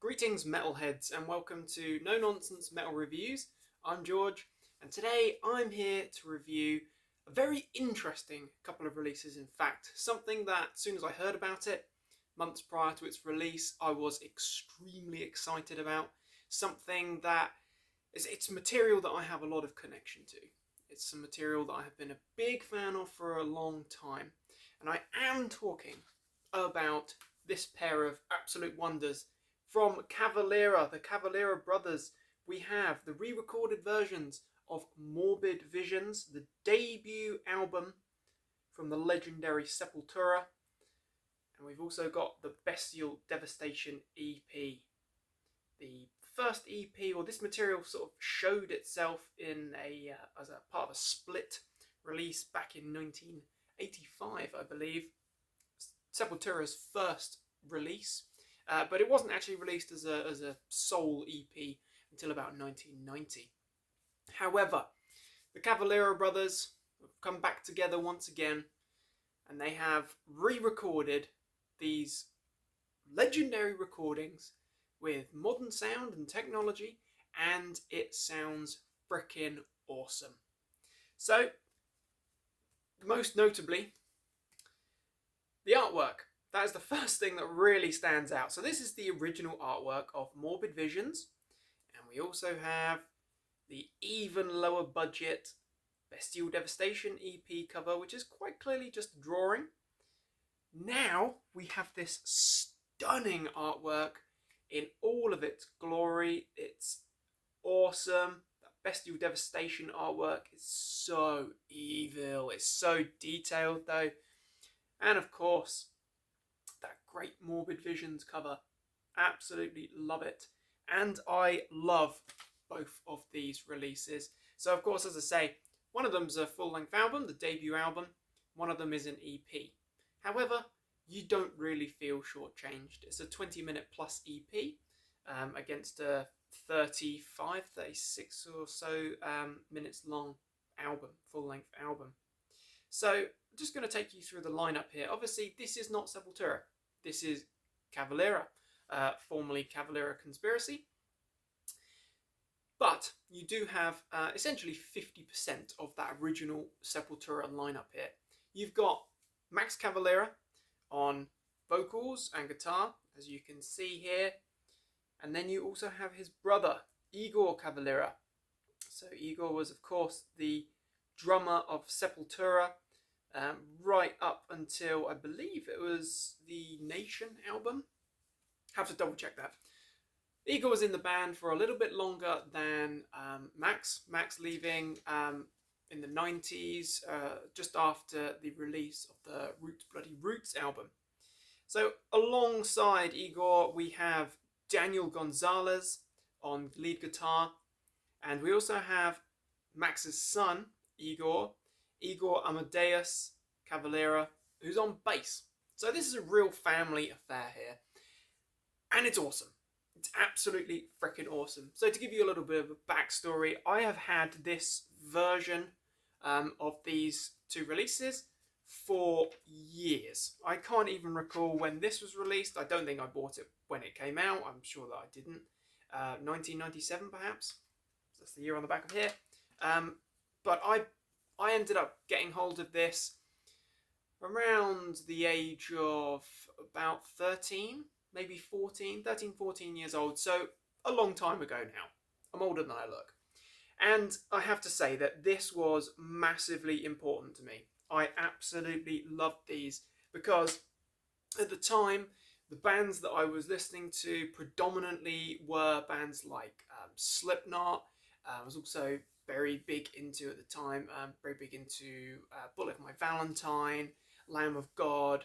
Greetings metalheads and welcome to No Nonsense Metal Reviews. I'm George and today I'm here to review a very interesting couple of releases. In fact, something that as soon as I heard about it, months prior to its release, I was extremely excited about. Something that it's material that I have a lot of connection to. It's some material that I have been a big fan of for a long time. And I am talking about this pair of absolute wonders from Cavalera, the Cavalera brothers. We have the re-recorded versions of Morbid Visions, the debut album from the legendary Sepultura. And we've also got the Bestial Devastation EP. The first EP, or this material, sort of showed itself in as a part of a split release back in 1985, I believe. Sepultura's first release, but it wasn't actually released as a sole EP until about 1990. However, the Cavalera brothers have come back together once again, and they have re-recorded these legendary recordings with modern sound and technology, and it sounds freaking awesome. So, most notably, the artwork. That is the first thing that really stands out. So this is the original artwork of Morbid Visions, and we also have the even lower budget Bestial Devastation EP cover, which is quite clearly just a drawing. Now we have this stunning artwork in all of its glory. It's awesome. That Bestial Devastation artwork is so evil. It's so detailed though. And of course, that great Morbid Visions cover. Absolutely love it. And I love both of these releases. So of course, as I say, one of them's a full-length album, the debut album. One of them is an EP. However, you don't really feel shortchanged. It's a 20-minute plus EP against a 35, 36 or so minutes long album, full-length album. So I'm just going to take you through the lineup here. Obviously, this is not Sepultura. This is Cavalera, formerly Cavalera Conspiracy. But you do have essentially 50% of that original Sepultura lineup here. You've got Max Cavalera on vocals and guitar, as you can see here. And then you also have his brother, Iggor Cavalera. So Iggor was, of course, the drummer of Sepultura right up until, I believe it was the Nation album. Have to double check that. Iggor was in the band for a little bit longer than Max. Max leaving in the 90s, just after the release of the Roots Bloody Roots album. So alongside Iggor, we have Daniel Gonzalez on lead guitar, and we also have Max's son, Iggor Amadeus Cavalera, who's on bass. So this is a real family affair here, and it's awesome. It's absolutely freaking awesome. So to give you a little bit of a backstory, I have had this version of these two releases for years. I can't even recall when this was released. I don't think I bought it when it came out. I'm sure that I didn't. 1997 perhaps. That's the year on the back of here. But I ended up getting hold of this around the age of about 13, maybe 14 years old. So a long time ago now. I'm older than I look. And I have to say that this was massively important to me. I absolutely loved these because at the time, the bands that I was listening to predominantly were bands like Slipknot. I was also very big into, at the time, very big into Bullet for My Valentine, Lamb of God.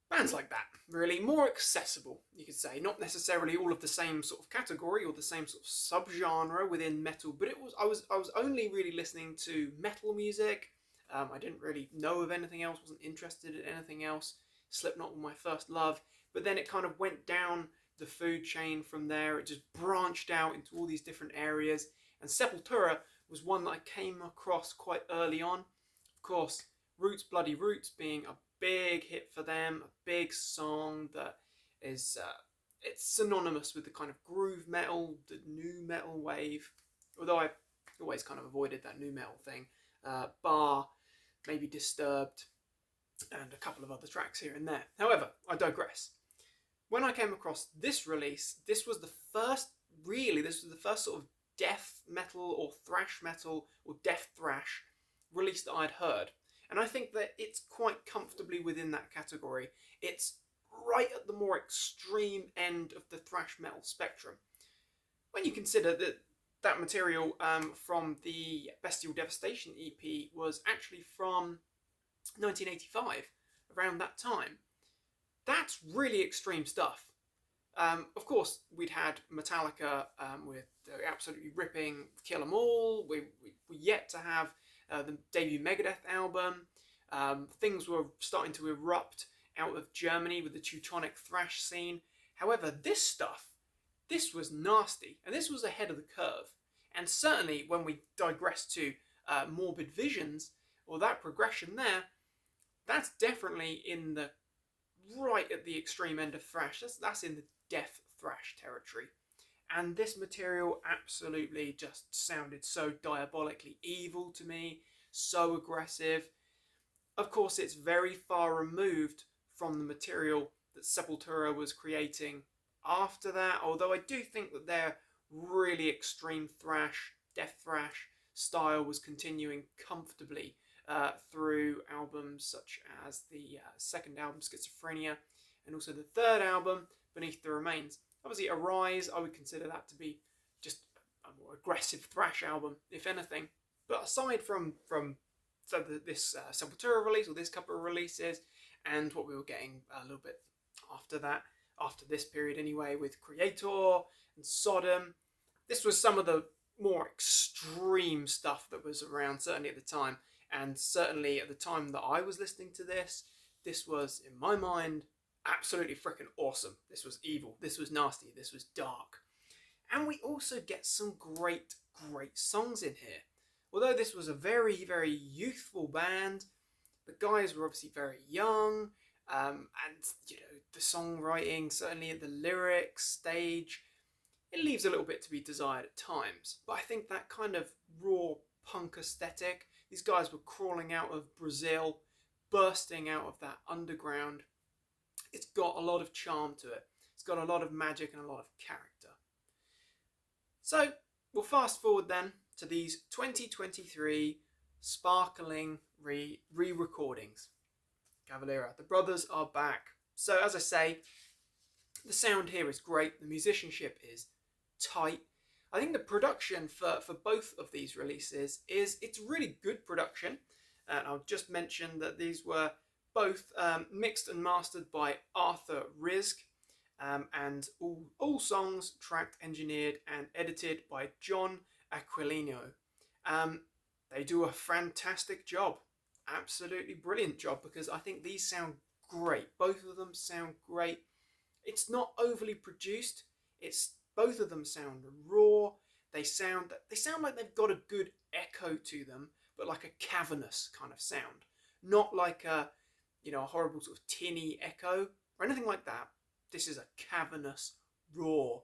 Bands like that, really more accessible, you could say. Not necessarily all of the same sort of category or the same sort of subgenre within metal, but I was only really listening to metal music. I didn't really know of anything else, wasn't interested in anything else. Slipknot was my first love, but then it kind of went down the food chain from there. It just branched out into all these different areas, and Sepultura was one that I came across quite early on. Of course, Roots Bloody Roots being a big hit for them, a big song that is it's synonymous with the kind of groove metal, the nu metal wave, although I always kind of avoided that nu metal thing, bar maybe Disturbed and a couple of other tracks here and there. However, I digress. When I came across this release, this was the first sort of death metal or thrash metal or death thrash release that I'd heard. And I think that it's quite comfortably within that category. It's right at the more extreme end of the thrash metal spectrum. When you consider that material from the Bestial Devastation EP was actually from 1985, around that time, that's really extreme stuff. Of course, we'd had Metallica with the absolutely ripping Kill 'Em All. We're yet to have the debut Megadeth album. Things were starting to erupt out of Germany with the Teutonic thrash scene. However, this was nasty, and this was ahead of the curve. And certainly when we digress to Morbid Visions, or that progression there, that's definitely right at the extreme end of thrash. That's in the death thrash territory. And this material absolutely just sounded so diabolically evil to me, so aggressive. Of course, it's very far removed from the material that Sepultura was creating after that, although I do think that their really extreme thrash, death thrash style was continuing comfortably through albums such as the second album, Schizophrenia, and also the third album, Beneath the Remains. Obviously, Arise, I would consider that to be just a more aggressive thrash album, if anything. But aside from this Sepultura release, or this couple of releases, and what we were getting a little bit after that, after this period anyway, with Creator and Sodom, this was some of the more extreme stuff that was around, certainly at the time. And certainly at the time that I was listening to this was, in my mind, absolutely freaking awesome. This was evil. This was nasty. This was dark. And we also get some great, great songs in here. Although this was a very, very youthful band, the guys were obviously very young, and, the songwriting, certainly at the lyrics stage, it leaves a little bit to be desired at times. But I think that kind of raw punk aesthetic, these guys were crawling out of Brazil, bursting out of that underground. It's got a lot of charm to it. It's got a lot of magic and a lot of character. So we'll fast forward then to these 2023 sparkling re-recordings. Cavalera, the brothers are back. So as I say, the sound here is great. The musicianship is tight. I think the production for both of these releases it's really good production. And I'll just mention that these were both mixed and mastered by Arthur Rizk, and all songs tracked, engineered, and edited by John Aquilino. They do a fantastic job, absolutely brilliant job, because I think these sound great. Both of them sound great. It's not overly produced. Both of them sound raw. They sound like they've got a good echo to them, but like a cavernous kind of sound, not like a horrible sort of tinny echo or anything like that. This is a cavernous, raw,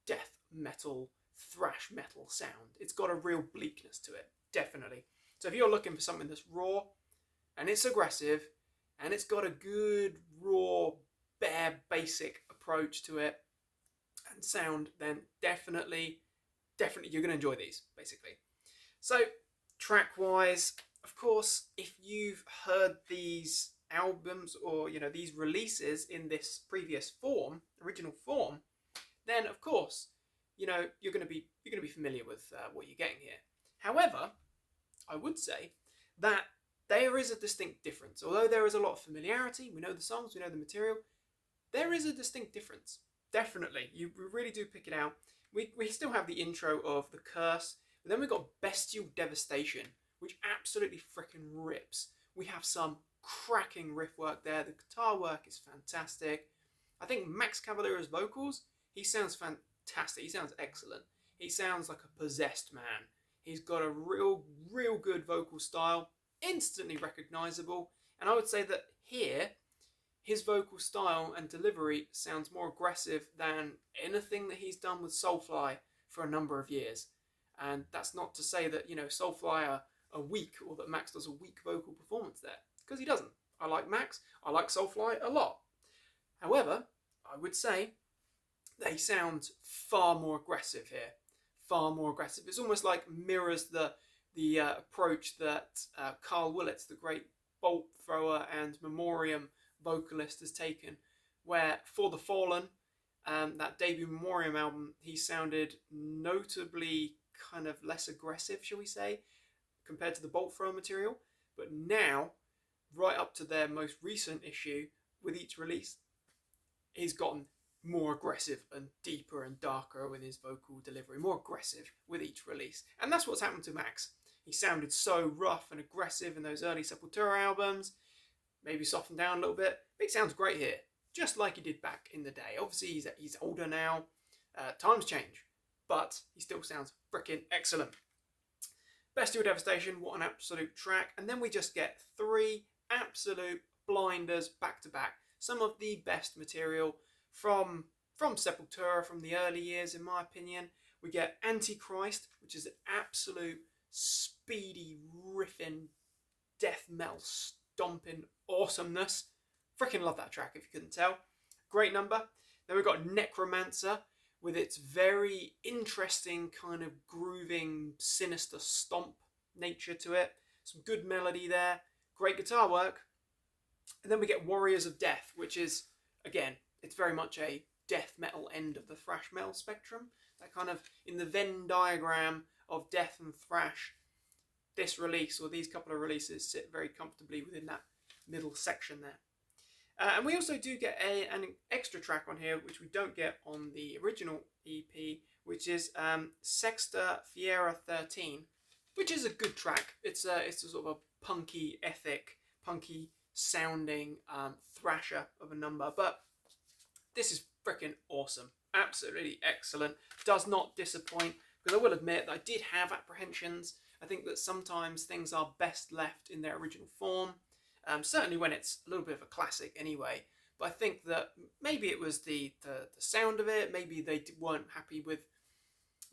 death metal, thrash metal sound. It's got a real bleakness to it, definitely. So if you're looking for something that's raw and it's aggressive and it's got a good, raw, bare, basic approach to it and sound, then definitely you're going to enjoy these, basically. So track-wise, of course, if you've heard these albums or these releases in this previous form, original form, then of course you're going to be familiar with what you're getting here. However, I would say that there is a distinct difference. Although there is a lot of familiarity, we know the songs, we know the material, there is a distinct difference. Definitely, you really do pick it out. We still have the intro of The Curse, but then we've got Bestial Devastation, which absolutely freaking rips. We have some cracking riff work there. The guitar work is fantastic. I think Max Cavalera's vocals, he sounds fantastic. He sounds excellent. He sounds like a possessed man. He's got a real good vocal style, instantly recognizable. And I would say that here, his vocal style and delivery sounds more aggressive than anything that he's done with Soulfly for a number of years. And that's not to say that, Soulfly are weak, or that Max does a weak vocal performance there, because he doesn't. I like Max, I like Soulfly a lot. However, I would say they sound far more aggressive here. Far more aggressive. It's almost like mirrors the approach that Carl Willits, the great bolt thrower and memoriam vocalist, has taken, where For the Fallen, that debut memoriam album, he sounded notably kind of less aggressive, shall we say, compared to the bolt thrower material. But now, right up to their most recent issue, with each release, he's gotten more aggressive and deeper and darker with his vocal delivery, more aggressive with each release. And that's what's happened to Max. He sounded so rough and aggressive in those early Sepultura albums, maybe softened down a little bit, but he sounds great here, just like he did back in the day. Obviously, he's older now, times change, but he still sounds freaking excellent. Bestial Devastation, what an absolute track. And then we just get 3 absolute blinders back to back. Some of the best material from Sepultura from the early years, in my opinion. We get Antichrist, which is an absolute speedy, riffing, death metal stomping awesomeness. Freaking love that track, if you couldn't tell. Great number. Then we've got Necromancer, with its very interesting kind of grooving, sinister stomp nature to it. Some good melody there. Great guitar work. And then we get Warriors of Death, which is, again, it's very much a death metal end of the thrash metal spectrum. That kind of, in the Venn diagram of death and thrash, this release, or these couple of releases, sit very comfortably within that middle section there. And we also do get an extra track on here, which we don't get on the original EP, which is Sexta Fiera 13, which is a good track. It's a sort of a punky, punky sounding thrasher of a number, but this is freaking awesome. Absolutely excellent. Does not disappoint, because I will admit that I did have apprehensions. I think that sometimes things are best left in their original form. Certainly when it's a little bit of a classic anyway. But I think that maybe it was the sound of it. Maybe they weren't happy with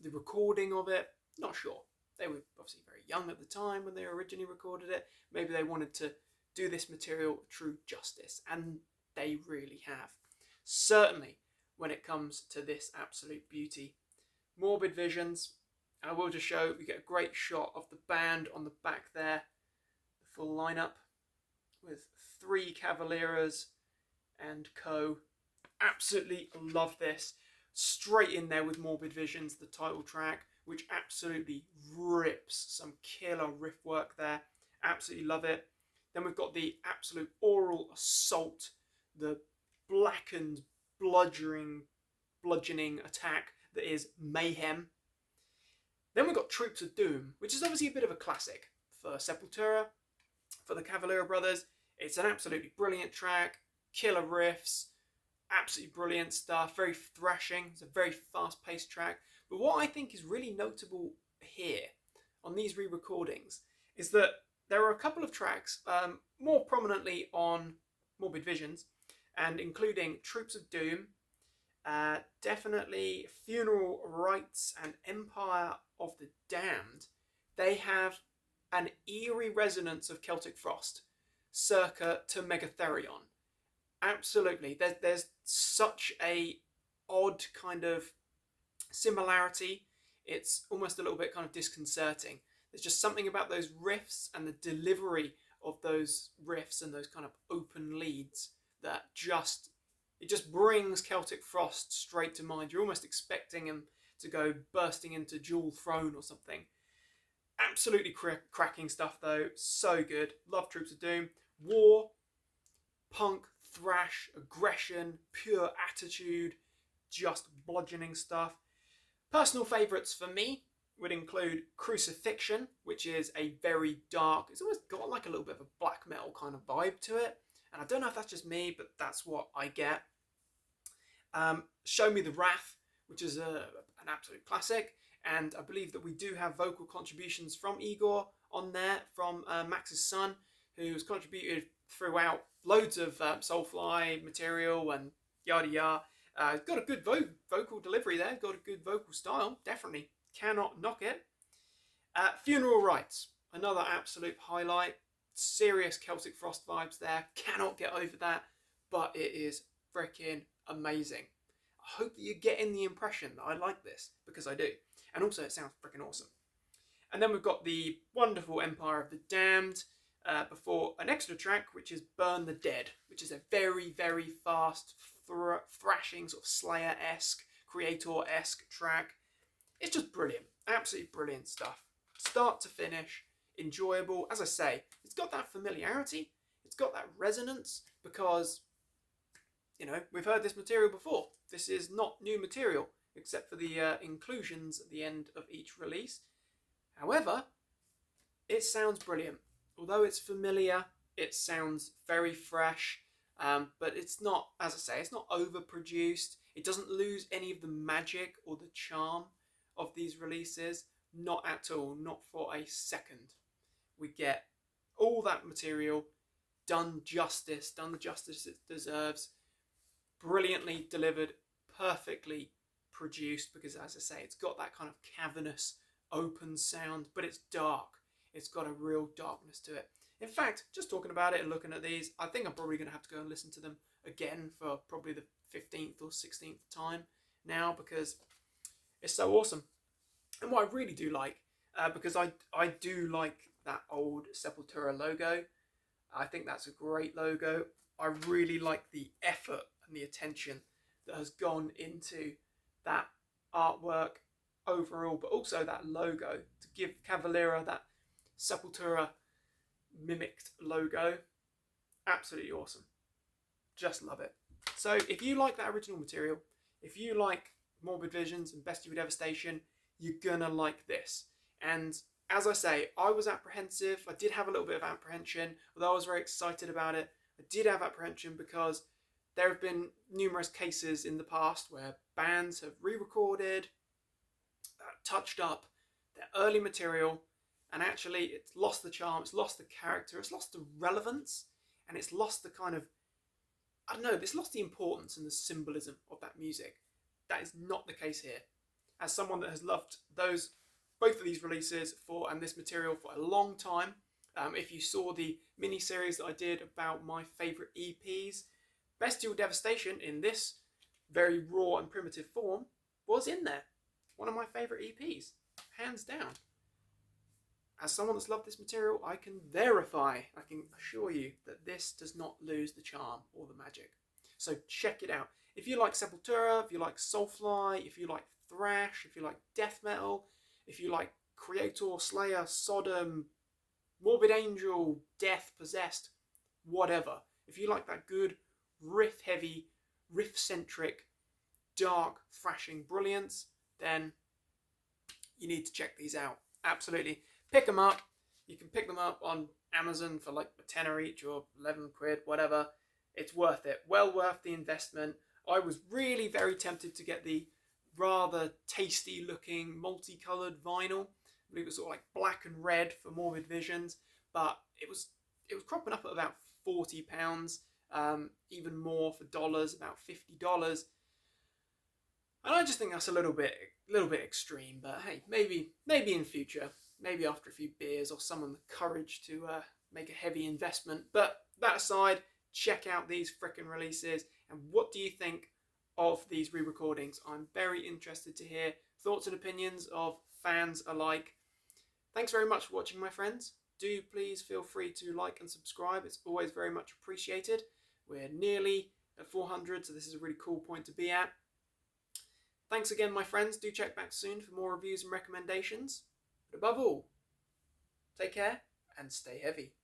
the recording of it. Not sure. They were obviously very young at the time when they originally recorded it. Maybe they wanted to do this material true justice. And they really have. Certainly when it comes to this absolute beauty. Morbid Visions. I will just show, we get a great shot of the band on the back there. The full lineup with 3 Cavaleras and co. Absolutely love this. Straight in there with Morbid Visions, the title track, which absolutely rips. Some killer riff work there. Absolutely love it. Then we've got the absolute oral assault, the blackened, bludgeoning attack that is Mayhem. Then we've got Troops of Doom, which is obviously a bit of a classic for Sepultura, for the Cavalera brothers. It's an absolutely brilliant track, killer riffs, absolutely brilliant stuff, very thrashing. It's a very fast-paced track. But what I think is really notable here on these re-recordings is that there are a couple of tracks, more prominently on Morbid Visions, and including Troops of Doom, definitely Funeral Rites and Empire of the Damned. They have an eerie resonance of Celtic Frost, circa to Megatherion. Absolutely. There's such a odd kind of similarity. It's almost a little bit kind of disconcerting. There's just something about those riffs and the delivery of those riffs and those kind of open leads that it just brings Celtic Frost straight to mind. You're almost expecting him to go bursting into Jewel Throne or something. Absolutely cracking stuff though. So good. Love Troops of Doom. War, punk, thrash, aggression, pure attitude, just bludgeoning stuff. Personal favourites for me would include Crucifixion, which is a very dark, it's almost got like a little bit of a black metal kind of vibe to it. And I don't know if that's just me, but that's what I get. Show Me the Wrath, which is an absolute classic. And I believe that we do have vocal contributions from Iggor on there, from Max's son, who's contributed throughout loads of Soulfly material and yada yada. Got a good vocal delivery there, got a good vocal style, definitely cannot knock it. Funeral Rites, another absolute highlight. Serious Celtic Frost vibes there, cannot get over that, but it is freaking amazing. I hope that you're getting the impression that I like this, because I do. And also it sounds freaking awesome. And then we've got the wonderful Empire of the Damned, before an extra track, which is Burn the Dead, which is a very, very fast, thrashing, sort of Slayer-esque, Creator-esque track. It's just brilliant. Absolutely brilliant stuff. Start to finish, enjoyable. As I say, it's got that familiarity, it's got that resonance, because, you know, we've heard this material before. This is not new material, except for the inclusions at the end of each release. However, it sounds brilliant. Although it's familiar, it sounds very fresh, but it's not, as I say, it's not overproduced. It doesn't lose any of the magic or the charm of these releases. Not at all, not for a second. We get all that material done the justice it deserves, brilliantly delivered, perfectly produced, because as I say, it's got that kind of cavernous, open sound, but it's dark. It's got a real darkness to it. In fact, just talking about it and looking at these, I think I'm probably going to have to go and listen to them again for probably the 15th or 16th time now, because it's so awesome. And what I really do like, because I do like that old Sepultura logo. I think that's a great logo. I really like the effort and the attention that has gone into that artwork overall, but also that logo to give Cavalera that Sepultura mimicked logo. Absolutely awesome. Just love it. So if you like that original material, if you like Morbid Visions and Bestial Devastation, you're gonna like this. And as I say, I was apprehensive. I did have a little bit of apprehension, although I was very excited about it. I did have apprehension because there have been numerous cases in the past where bands have re-recorded, touched up their early material, and actually it's lost the charm, it's lost the character, it's lost the relevance, and it's lost the kind of, I don't know, it's lost the importance and the symbolism of that music. That is not the case here. As someone that has loved both of these releases and this material for a long time, if you saw the mini-series that I did about my favourite EPs, Bestial Devastation in this very raw and primitive form was in there. One of my favourite EPs, hands down. As someone that's loved this material, I can verify, I can assure you that this does not lose the charm or the magic. So check it out. If you like Sepultura, if you like Soulfly, if you like thrash, if you like death metal, if you like Creator, Slayer, Sodom, Morbid Angel, Death, Possessed, whatever. If you like that good riff-heavy, riff-centric, dark, thrashing brilliance, then you need to check these out. Absolutely. Pick them up. You can pick them up on Amazon for like a tenner each or 11 quid, whatever. It's worth it. Well worth the investment. I was really very tempted to get the rather tasty looking multicoloured vinyl. I believe it was sort of like black and red for Morbid Visions, but it was cropping up at about £40, even more for dollars, about $50. And I just think that's a little bit extreme, but hey, maybe in future, maybe after a few beers or someone the courage to make a heavy investment. But that aside, check out these frickin' releases, and what do you think of these re-recordings? I'm very interested to hear thoughts and opinions of fans alike. Thanks very much for watching, my friends. Do please feel free to like and subscribe. It's always very much appreciated. We're nearly at 400, so this is a really cool point to be at. Thanks again, my friends. Do check back soon for more reviews and recommendations. But above all, take care and stay heavy.